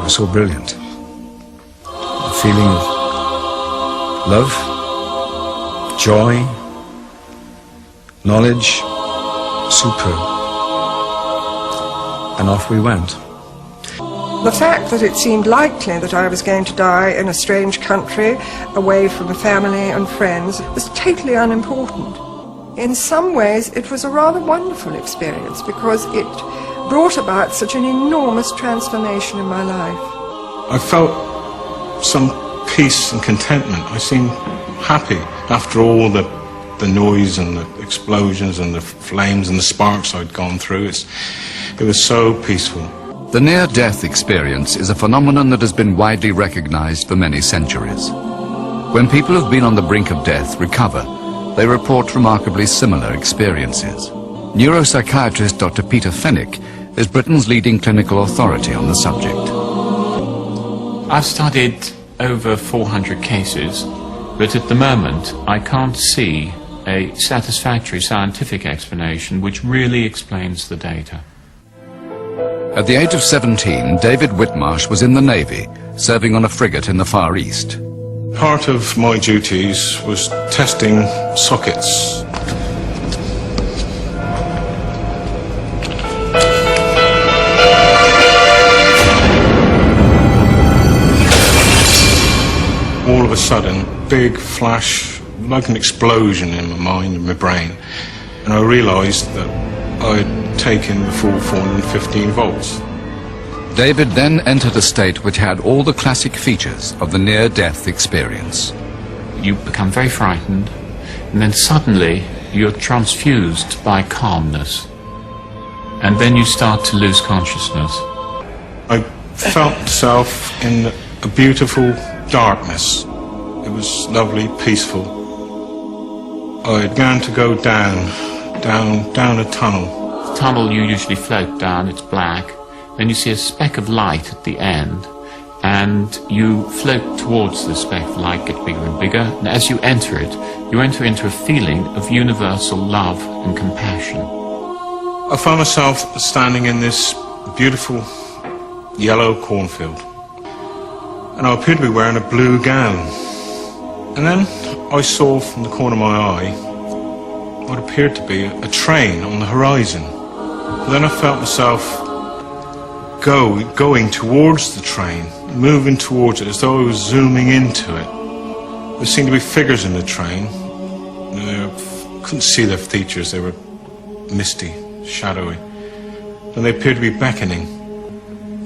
was so brilliant. The feeling of love, joy, knowledge, superb. And off we went. The fact that it seemed likely that I was going to die in a strange country, away from family and friends, was totally unimportant. In some ways, it was a rather wonderful experience because it brought about such an enormous transformation in my life. I felt some peace and contentment. I seemed happy after all the noise and the explosions and the flames and the sparks I'd gone through. It was so peaceful. The near-death experience is a phenomenon that has been widely recognized for many centuries. When people who've been on the brink of death recover, they report remarkably similar experiences. Neuropsychiatrist Dr. Peter Fenwick is Britain's leading clinical authority on the subject. I've studied over 400 cases, but at the moment I can't see a satisfactory scientific explanation which really explains the data. At the age of 17, David Whitmarsh was in the Navy, serving on a frigate in the Far East. Part of my duties was testing sockets. All of a sudden, big flash, like an explosion in my mind and my brain, and I realised that I'd taken the full 415 volts. David then entered a state which had all the classic features of the near-death experience. You become very frightened, and then suddenly you're transfused by calmness, and then you start to lose consciousness. I felt myself in a beautiful darkness. It was lovely, peaceful. I began to go down a tunnel. The tunnel you usually float down, it's black. Then you see a speck of light at the end, and you float towards the speck of light, get bigger and bigger, and as you enter it, you enter into a feeling of universal love and compassion. I found myself standing in this beautiful yellow cornfield, and I appeared to be wearing a blue gown. And then I saw from the corner of my eye what appeared to be a train on the horizon. And then I felt myself going towards the train, moving towards it as though I was zooming into it. There seemed to be figures in the train. I couldn't see their features, they were misty, shadowy. And they appeared to be beckoning.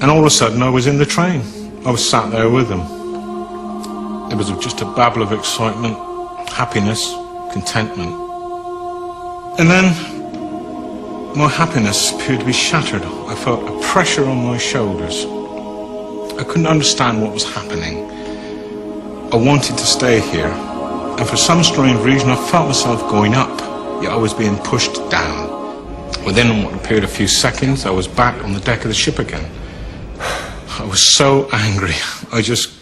And all of a sudden I was in the train. I was sat there with them. It was just a babble of excitement, happiness, contentment. And then my happiness appeared to be shattered. I felt a pressure on my shoulders. I couldn't understand what was happening. I wanted to stay here, and for some strange reason I felt myself going up, yet I was being pushed down. Within what appeared a few seconds, I was back on the deck of the ship again. I was so angry. I just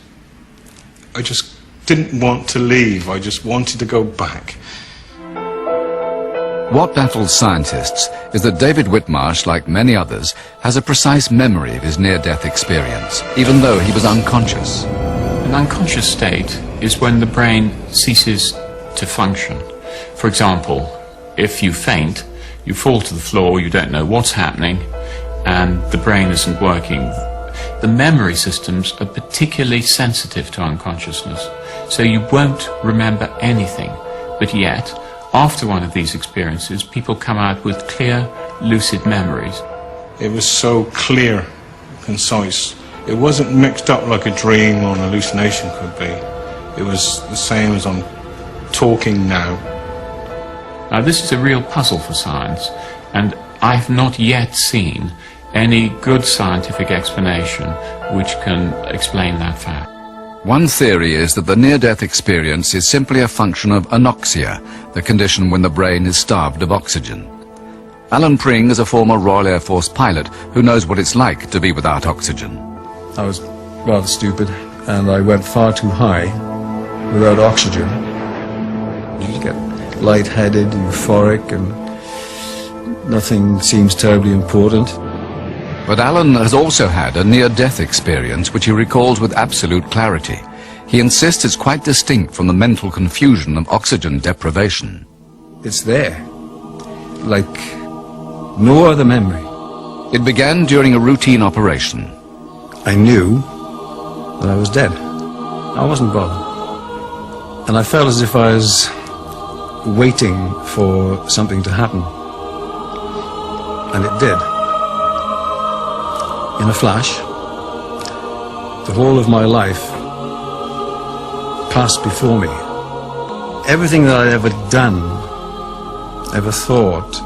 didn't want to leave. I just wanted to go back. What baffles scientists is that David Whitmarsh, like many others, has a precise memory of his near-death experience, even though he was unconscious. An unconscious state is when the brain ceases to function. For example, if you faint, you fall to the floor, you don't know what's happening, and the brain isn't working. The memory systems are particularly sensitive to unconsciousness, so you won't remember anything, but yet, after one of these experiences, people come out with clear, lucid memories. It was so clear, concise. It wasn't mixed up like a dream or an hallucination could be. It was the same as I'm talking now. Now, this is a real puzzle for science, and I've not yet seen any good scientific explanation which can explain that fact. One theory is that the near-death experience is simply a function of anoxia, the condition when the brain is starved of oxygen. Alan Pring is a former Royal Air Force pilot who knows what it's like to be without oxygen. I was rather stupid, and I went far too high without oxygen. You get lightheaded, euphoric, and nothing seems terribly important. But Alan has also had a near-death experience which he recalls with absolute clarity. He insists it's quite distinct from the mental confusion of oxygen deprivation. It's there, like no other memory. It began during a routine operation. I knew that I was dead. I wasn't bothered. And I felt as if I was waiting for something to happen. And it did. In a flash, the whole of my life passed before me. Everything that I'd ever done, ever thought,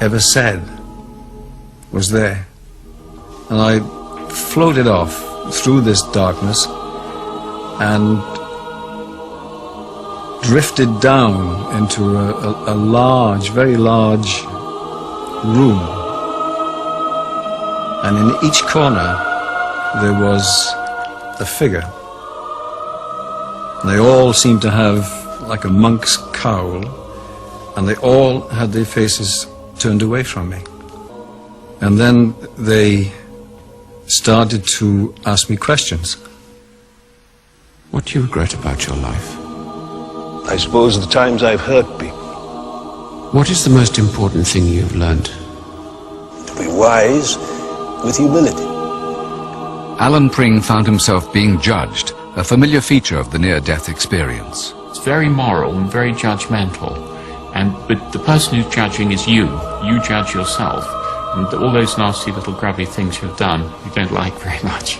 ever said, was there. And I floated off through this darkness and drifted down into a large, very large room. And in each corner there was a figure. They all seemed to have like a monk's cowl, and they all had their faces turned away from me. And then they started to ask me questions. What do you regret about your life? I suppose the times I've hurt people. What is the most important thing you've learned? To be wise with humility. Alan Pring found himself being judged, a familiar feature of the near-death experience. It's very moral and very judgmental. But the person who's judging is you. You judge yourself. And all those nasty little grubby things you've done, you don't like very much.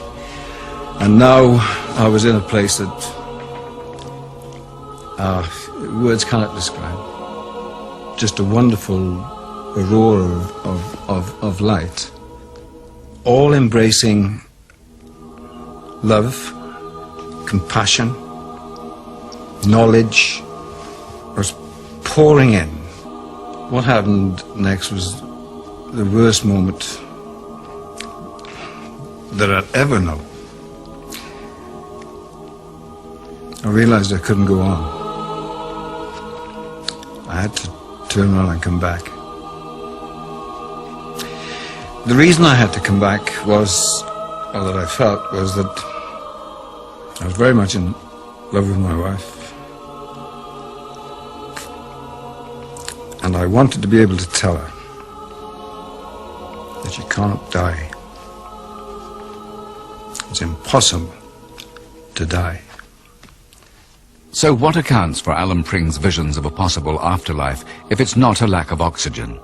And now I was in a place that words cannot describe. Just a wonderful aurora of light, all embracing love, compassion, knowledge was pouring in. What happened next was the worst moment that I'd ever known. I realized I couldn't go on. I had to turn around and come back. The reason I had to come back was, or that I felt, was that I was very much in love with my wife. And I wanted to be able to tell her that you can't die. It's impossible to die. So what accounts for Alan Pring's visions of a possible afterlife if it's not a lack of oxygen?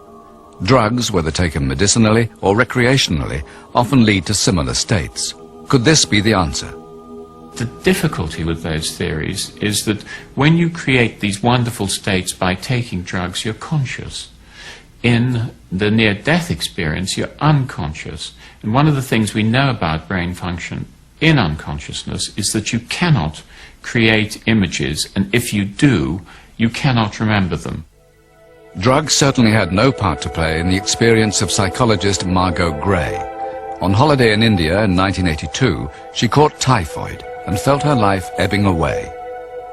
Drugs, whether taken medicinally or recreationally, often lead to similar states. Could this be the answer? The difficulty with those theories is that when you create these wonderful states by taking drugs, you're conscious. In the near-death experience, you're unconscious. And one of the things we know about brain function in unconsciousness is that you cannot create images, and if you do, you cannot remember them. Drugs certainly had no part to play in the experience of psychologist Margot Gray. On holiday in India in 1982, she caught typhoid and felt her life ebbing away.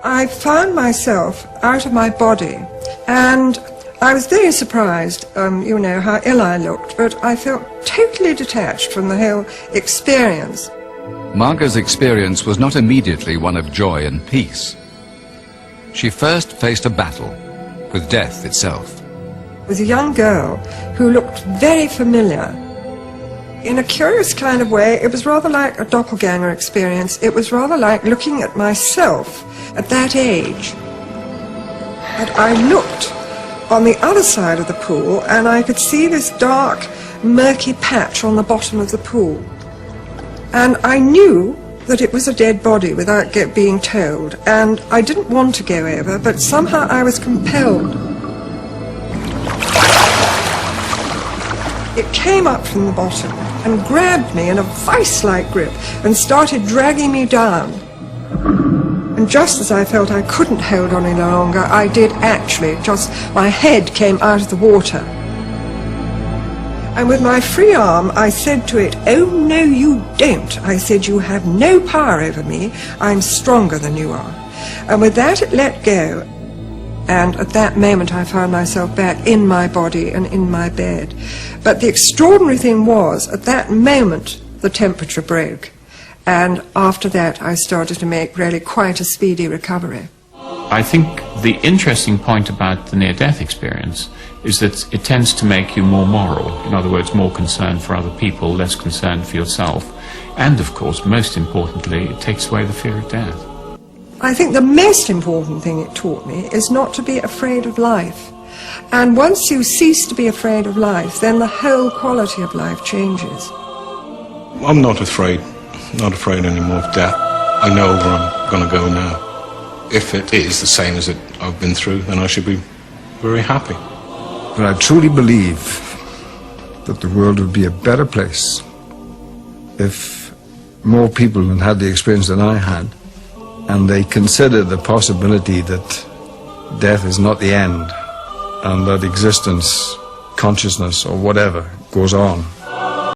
I found myself out of my body, and I was very surprised, you know, how ill I looked, but I felt totally detached from the whole experience. Margot's experience was not immediately one of joy and peace. She first faced a battle with death itself. It was a young girl who looked very familiar. In a curious kind of way, it was rather like a doppelganger experience. It was rather like looking at myself at that age. And I looked on the other side of the pool, and I could see this dark, murky patch on the bottom of the pool. And I knew that it was a dead body without being told, and I didn't want to go over, but somehow I was compelled. It came up from the bottom and grabbed me in a vice-like grip and started dragging me down. And just as I felt I couldn't hold on any longer, I did actually. Just my head came out of the water. And with my free arm, I said to it, "Oh, no, you don't." I said, "You have no power over me. I'm stronger than you are." And with that, it let go. And at that moment I found myself back in my body and in my bed. But the extraordinary thing was, at that moment, the temperature broke. And after that I started to make really quite a speedy recovery. I think the interesting point about the near-death experience is that it tends to make you more moral. In other words, more concerned for other people, less concerned for yourself. And, of course, most importantly, it takes away the fear of death. I think the most important thing it taught me is not to be afraid of life. And once you cease to be afraid of life, then the whole quality of life changes. I'm not afraid anymore of death. I know where I'm going to go now. If it is the same as it I've been through, then I should be very happy. But I truly believe that the world would be a better place if more people had had the experience than I had, and they consider the possibility that death is not the end, and that existence, consciousness, or whatever goes on.